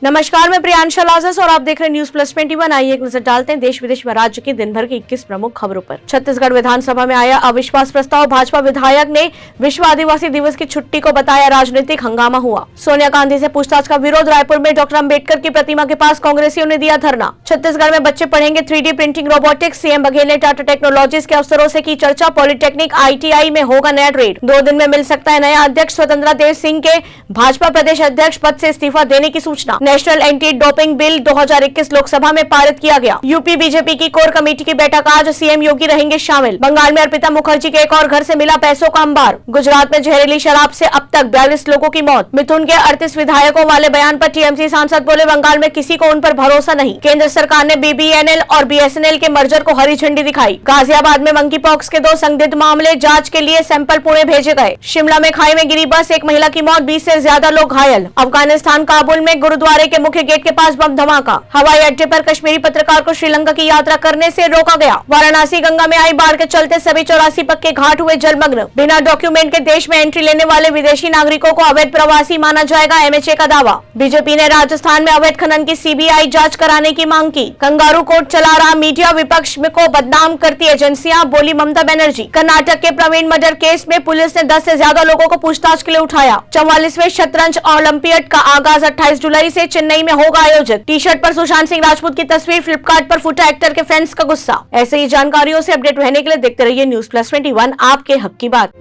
नमस्कार, मैं प्रियांशा लाजस और आप देख रहे हैं न्यूज प्लस 21। आइए एक नजर डालते हैं देश विदेश व राज्य की दिन भर की 21 प्रमुख खबरों पर। छत्तीसगढ़ विधानसभा में आया अविश्वास प्रस्ताव। भाजपा विधायक ने विश्व आदिवासी दिवस की छुट्टी को बताया राजनीतिक हंगामा हुआ। सोनिया गांधी से पूछताछ का विरोध। रायपुर में डॉक्टर अम्बेडकर की प्रतिमा के पास कांग्रेसियों ने दिया धरना। छत्तीसगढ़ में बच्चे पढ़ेंगे 3D printing robotics. CM Baghel ने टाटा टेक्नोलॉजीज के अफसरों से की चर्चा। पॉलिटेक्निक ITI में होगा नया ट्रेड। 2 दिन में मिल सकता है नया अध्यक्ष। स्वतंत्रता देव सिंह के भाजपा प्रदेश अध्यक्ष पद से इस्तीफा देने की सूचना। National anti doping bill 2021 Lok Sabha में पारित किया गया। यूपी बीजेपी की कोर कमेटी की बैठक आज। सीएम योगी रहेंगे शामिल। बंगाल में अर्पिता मुखर्जी के एक और घर से मिला पैसों का अंबार। गुजरात में जहरीली शराब से अब तक 42 लोगों की मौत। मिथुन के 38 विधायकों वाले बयान पर टीएमसी सांसद बोले, बंगाल में किसी को उन पर भरोसा नहीं। केंद्र सरकार ने BBNL और BSNL के मर्जर को हरी झंडी दिखाई। गाजियाबाद में मंकी पॉक्स के 2 संदिग्ध मामले। जांच के लिए सैंपल पुणे भेजे गए। शिमला में खाई में गिरी बस, एक महिला की मौत, 20 से ज्यादा लोग घायल। अफगानिस्तान काबुल में गुरुद्वारे के मुख्य गेट के पास बम धमाका। हवाई अड्डे पर कश्मीरी पत्रकार को श्रीलंका की यात्रा करने से रोका गया। वाराणसी गंगा में आई बाढ़ के चलते सभी 84 पक्के घाट हुए जलमग्न। बिना डॉक्यूमेंट के देश में एंट्री लेने वाले विदेशी नागरिकों को अवैध प्रवासी माना जाएगा, MHA का दावा। बीजेपी ने राजस्थान में अवैध खनन की CBI जांच कराने की मांग की। कंगारू कोर्ट चला रहा मीडिया, विपक्ष को बदनाम करती एजेंसियां, बोली ममता बनर्जी। कर्नाटक के प्रवीण मर्डर केस में पुलिस ने 10 से ज्यादा लोगों को पूछताछ के लिए उठाया। 44वें शतरंज ओलंपियाड का आगाज 28 जुलाई से चेन्नई में होगा आयोजित। टी-शर्ट पर सुशांत सिंह राजपूत की तस्वीर। फ्लिपकार्ट पर फूटा एक्टर के फैंस का गुस्सा। ऐसे ही जानकारियों से अपडेट रहने के लिए देखते रहिए न्यूज प्लस 21, आपके हक की बात।